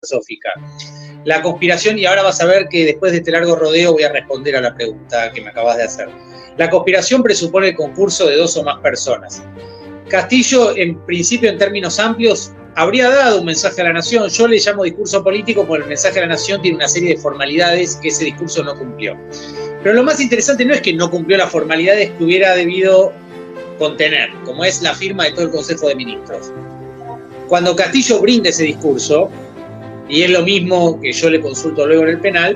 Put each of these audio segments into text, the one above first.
filosófica. La conspiración, y ahora vas a ver que después de este largo rodeo voy a responder a la pregunta que me acabas de hacer. La conspiración presupone el concurso de dos o más personas. Castillo, en principio, en términos amplios, habría dado un mensaje a la nación. Yo le llamo discurso político porque el mensaje a la nación tiene una serie de formalidades que ese discurso no cumplió. Pero lo más interesante no es que no cumplió las formalidades que hubiera debido contener, como es la firma de todo el Consejo de Ministros. Cuando Castillo brinda ese discurso, y es lo mismo que yo le consulto luego en el penal,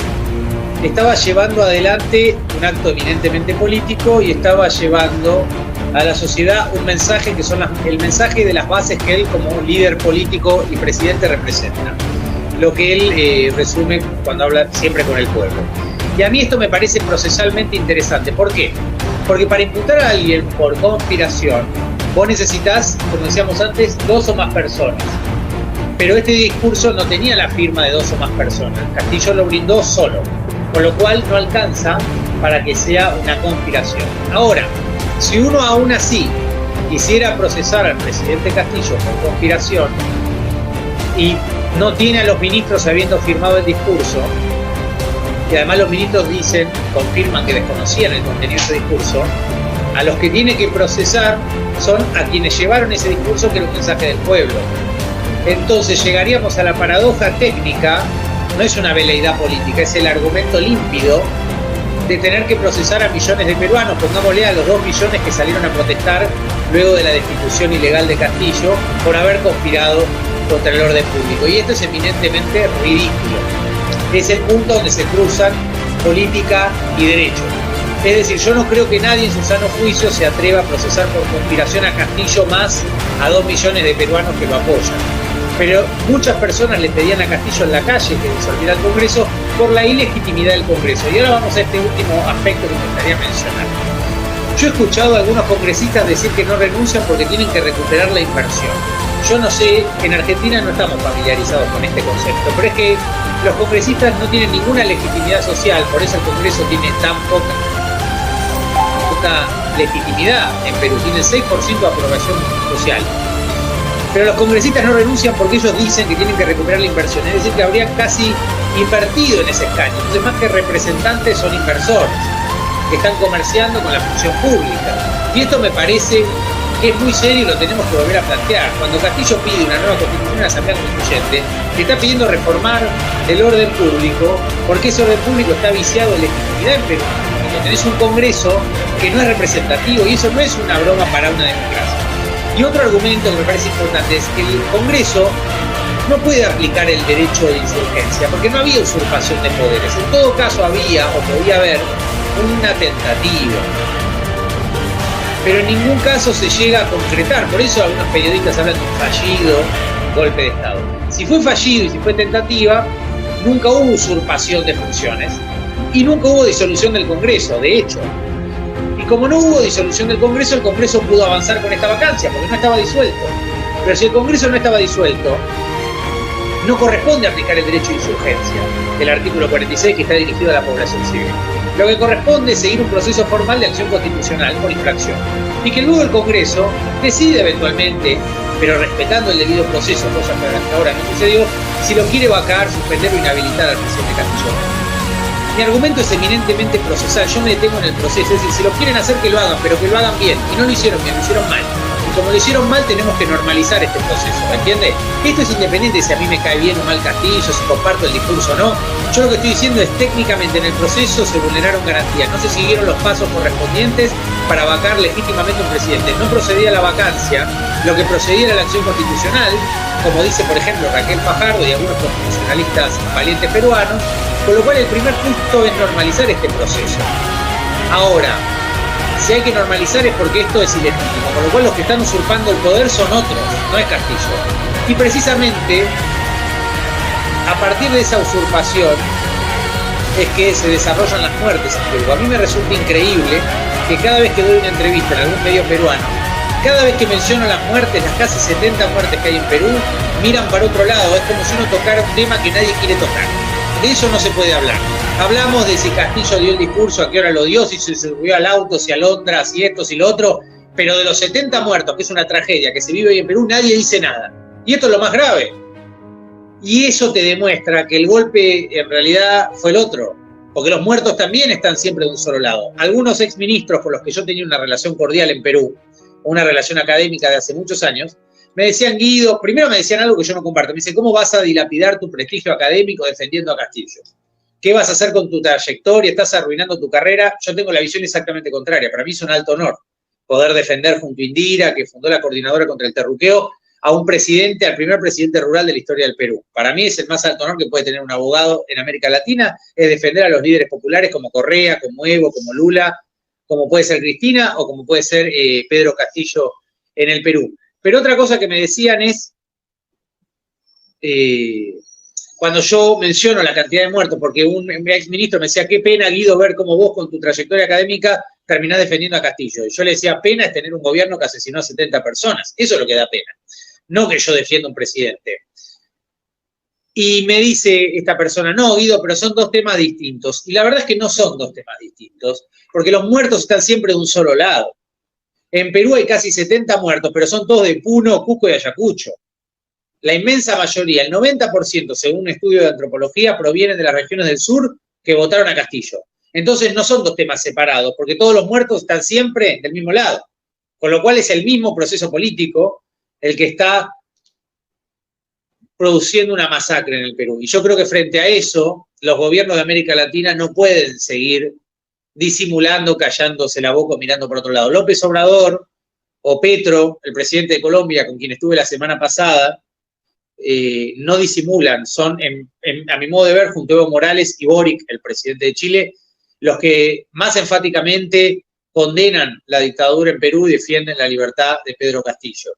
estaba llevando adelante un acto eminentemente político y estaba llevando a la sociedad un mensaje que son el mensaje de las bases que él como líder político y presidente representa. Lo que él resume cuando habla siempre con el pueblo. Y a mí esto me parece procesalmente interesante. ¿Por qué? Porque para imputar a alguien por conspiración, vos necesitas, como decíamos antes, dos o más personas. Pero este discurso no tenía la firma de dos o más personas. Castillo lo brindó solo, con lo cual no alcanza para que sea una conspiración. Ahora, si uno aún así quisiera procesar al presidente Castillo por conspiración y no tiene a los ministros habiendo firmado el discurso, y además los ministros confirman que desconocían el contenido de ese discurso, a los que tiene que procesar son a quienes llevaron ese discurso, que era un mensaje del pueblo. Entonces llegaríamos a la paradoja técnica, no es una veleidad política, es el argumento límpido de tener que procesar a millones de peruanos, pongámosle a los 2 millones que salieron a protestar luego de la destitución ilegal de Castillo por haber conspirado contra el orden público. Y esto es eminentemente ridículo. Es el punto donde se cruzan política y derecho. Es decir, yo no creo que nadie en su sano juicio se atreva a procesar por conspiración a Castillo más a 2 millones de peruanos que lo apoyan. Pero muchas personas le pedían a Castillo en la calle que disolviera el Congreso por la ilegitimidad del Congreso. Y ahora vamos a este último aspecto que me gustaría mencionar. Yo he escuchado a algunos congresistas decir que no renuncian porque tienen que recuperar la inversión. Yo no sé, en Argentina no estamos familiarizados con este concepto, pero es que los congresistas no tienen ninguna legitimidad social, por eso el Congreso tiene tan poca legitimidad. En Perú tiene 6% de aprobación social. Pero los congresistas no renuncian porque ellos dicen que tienen que recuperar la inversión, es decir, que habrían casi invertido en ese escaño. Entonces, más que representantes, son inversores que están comerciando con la función pública. Y esto me parece que es muy serio y lo tenemos que volver a plantear. Cuando Castillo pide una nueva constitución en la Asamblea Constituyente, está pidiendo reformar el orden público, porque ese orden público está viciado de legitimidad en Perú. Tenés un Congreso que no es representativo, y eso no es una broma para una democracia. Y otro argumento que me parece importante es que el Congreso no puede aplicar el derecho de insurgencia, porque no había usurpación de poderes. En todo caso había, o podía haber, una tentativa. Pero en ningún caso se llega a concretar. Por eso algunos periodistas hablan de un fallido golpe de Estado. Si fue fallido y si fue tentativa, nunca hubo usurpación de funciones. Y nunca hubo disolución del Congreso, de hecho. Y como no hubo disolución del Congreso, el Congreso pudo avanzar con esta vacancia, porque no estaba disuelto. Pero si el Congreso no estaba disuelto, no corresponde aplicar el derecho de insurgencia, el artículo 46, que está dirigido a la población civil. Lo que corresponde es seguir un proceso formal de acción constitucional por infracción. Y que luego el Congreso decide eventualmente, pero respetando el debido proceso, cosa que hasta ahora no sucedió, si lo quiere vacar, suspender o inhabilitar al presidente Castillo. Mi argumento es eminentemente procesal, yo me detengo en el proceso, es decir, si lo quieren hacer que lo hagan, pero que lo hagan bien, y no lo hicieron bien, lo hicieron mal. Y como lo hicieron mal, tenemos que normalizar este proceso, ¿me entiende? Esto es independiente si a mí me cae bien o mal Castillo, si comparto el discurso o no. Yo lo que estoy diciendo es técnicamente en el proceso se vulneraron garantías, no se siguieron los pasos correspondientes para vacar legítimamente a un presidente. No procedía a la vacancia, lo que procedía era la acción constitucional, como dice por ejemplo Raquel Fajardo y algunos constitucionalistas valientes peruanos, con lo cual el primer punto es normalizar este proceso. Ahora, si hay que normalizar es porque esto es ilegítimo, con lo cual los que están usurpando el poder son otros, no es Castillo. Y precisamente, a partir de esa usurpación, es que se desarrollan las muertes en Perú. A mí me resulta increíble que cada vez que doy una entrevista en algún medio peruano, cada vez que menciono las muertes, las casi 70 muertes que hay en Perú, miran para otro lado. Es como si uno tocara un tema que nadie quiere tocar. De eso no se puede hablar. Hablamos de si Castillo dio el discurso, a qué hora lo dio, si se subió al auto, si a Londra, si esto, si lo otro, pero de los 70 muertos, que es una tragedia que se vive hoy en Perú, nadie dice nada. Y esto es lo más grave. Y eso te demuestra que el golpe en realidad fue el otro, porque los muertos también están siempre de un solo lado. Algunos exministros con los que yo tenía una relación cordial en Perú, una relación académica de hace muchos años, me decían, Guido, primero me decían algo que yo no comparto, me dicen, ¿cómo vas a dilapidar tu prestigio académico defendiendo a Castillo? ¿Qué vas a hacer con tu trayectoria? ¿Estás arruinando tu carrera? Yo tengo la visión exactamente contraria. Para mí es un alto honor poder defender junto a Indira, que fundó la Coordinadora contra el Terruqueo, a un presidente, al primer presidente rural de la historia del Perú. Para mí es el más alto honor que puede tener un abogado en América Latina, es defender a los líderes populares como Correa, como Evo, como Lula, como puede ser Cristina o como puede ser Pedro Castillo en el Perú. Pero otra cosa que me decían es, cuando yo menciono la cantidad de muertos, porque un exministro me decía, qué pena, Guido, ver cómo vos con tu trayectoria académica terminás defendiendo a Castillo. Y yo le decía, pena es tener un gobierno que asesinó a 70 personas. Eso es lo que da pena. No que yo defienda a un presidente. Y me dice esta persona, no, Guido, pero son dos temas distintos. Y la verdad es que no son dos temas distintos, porque los muertos están siempre de un solo lado. En Perú hay casi 70 muertos, pero son todos de Puno, Cusco y Ayacucho. La inmensa mayoría, el 90%, según un estudio de antropología, provienen de las regiones del sur que votaron a Castillo. Entonces no son dos temas separados, porque todos los muertos están siempre del mismo lado. Con lo cual es el mismo proceso político el que está produciendo una masacre en el Perú. Y yo creo que frente a eso, los gobiernos de América Latina no pueden seguir disimulando, callándose la boca, mirando por otro lado. López Obrador o Petro, el presidente de Colombia, con quien estuve la semana pasada, no disimulan, son, a mi modo de ver, junto a Evo Morales y Boric, el presidente de Chile, los que más enfáticamente condenan la dictadura en Perú y defienden la libertad de Pedro Castillo.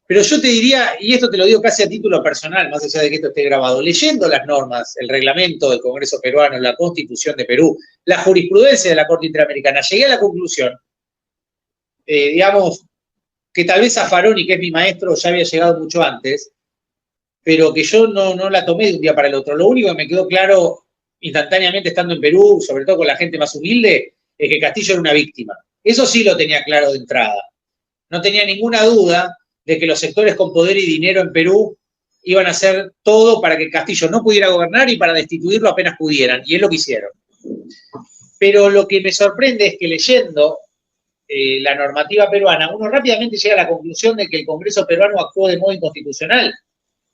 Pero yo te diría, y esto te lo digo casi a título personal, más allá de que esto esté grabado, leyendo las normas, el reglamento del Congreso peruano, la Constitución de Perú, la jurisprudencia de la Corte Interamericana, llegué a la conclusión, digamos, que tal vez Zaffaroni, que es mi maestro, ya había llegado mucho antes, pero que yo no la tomé de un día para el otro. Lo único que me quedó claro instantáneamente estando en Perú, sobre todo con la gente más humilde, es que Castillo era una víctima. Eso sí lo tenía claro de entrada. No tenía ninguna duda de que los sectores con poder y dinero en Perú iban a hacer todo para que Castillo no pudiera gobernar y para destituirlo apenas pudieran, y es lo que hicieron. Pero lo que me sorprende es que leyendo la normativa peruana, uno rápidamente llega a la conclusión de que el Congreso peruano actuó de modo inconstitucional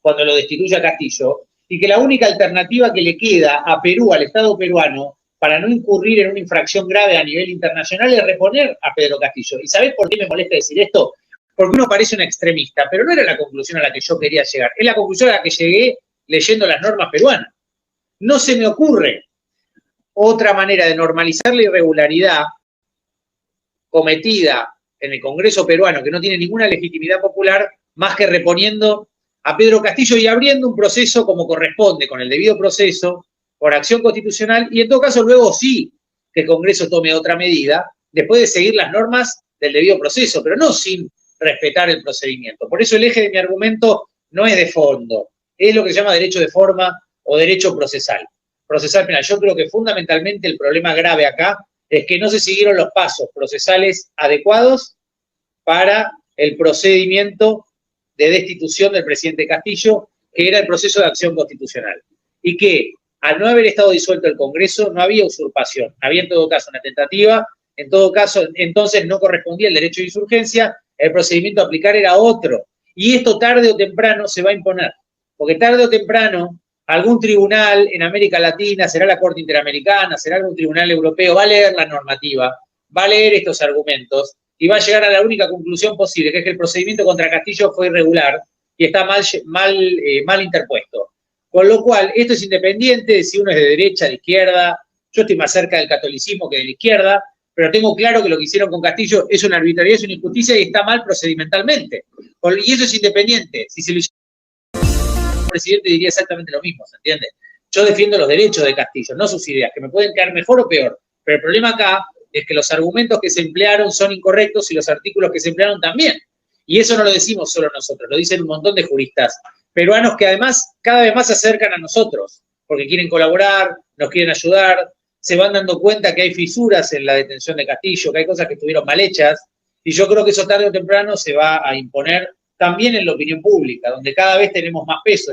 cuando lo destituye a Castillo, y que la única alternativa que le queda a Perú, al Estado peruano, para no incurrir en una infracción grave a nivel internacional, es reponer a Pedro Castillo. ¿Y sabés por qué me molesta decir esto? Porque uno parece un extremista, pero no era la conclusión a la que yo quería llegar, es la conclusión a la que llegué leyendo las normas peruanas. No se me ocurre otra manera de normalizar la irregularidad cometida en el Congreso peruano, que no tiene ninguna legitimidad popular, más que reponiendo a Pedro Castillo y abriendo un proceso como corresponde, con el debido proceso, por acción constitucional, y en todo caso luego sí que el Congreso tome otra medida, después de seguir las normas del debido proceso, pero no sin respetar el procedimiento. Por eso el eje de mi argumento no es de fondo, es lo que se llama derecho de forma o derecho procesal. Procesal penal. Yo creo que fundamentalmente el problema grave acá es que no se siguieron los pasos procesales adecuados para el procedimiento de destitución del presidente Castillo, que era el proceso de acción constitucional. Y que, al no haber estado disuelto el Congreso, no había usurpación. Había en todo caso una tentativa, en todo caso, entonces no correspondía el derecho de insurgencia, el procedimiento a aplicar era otro. Y esto tarde o temprano se va a imponer. Porque tarde o temprano, algún tribunal en América Latina, será la Corte Interamericana, será algún tribunal europeo, va a leer la normativa, va a leer estos argumentos, y va a llegar a la única conclusión posible, que es que el procedimiento contra Castillo fue irregular y está mal interpuesto. Con lo cual, esto es independiente de si uno es de derecha, de izquierda. Yo estoy más cerca del catolicismo que de la izquierda, pero tengo claro que lo que hicieron con Castillo es una arbitrariedad, es una injusticia y está mal procedimentalmente. Y eso es independiente. Si se lo hiciera el presidente diría exactamente lo mismo, ¿se entiende? Yo defiendo los derechos de Castillo, no sus ideas, que me pueden quedar mejor o peor. Pero el problema acá es que los argumentos que se emplearon son incorrectos y los artículos que se emplearon también. Y eso no lo decimos solo nosotros, lo dicen un montón de juristas peruanos que además cada vez más se acercan a nosotros, porque quieren colaborar, nos quieren ayudar, se van dando cuenta que hay fisuras en la detención de Castillo, que hay cosas que estuvieron mal hechas, y yo creo que eso tarde o temprano se va a imponer también en la opinión pública, donde cada vez tenemos más peso.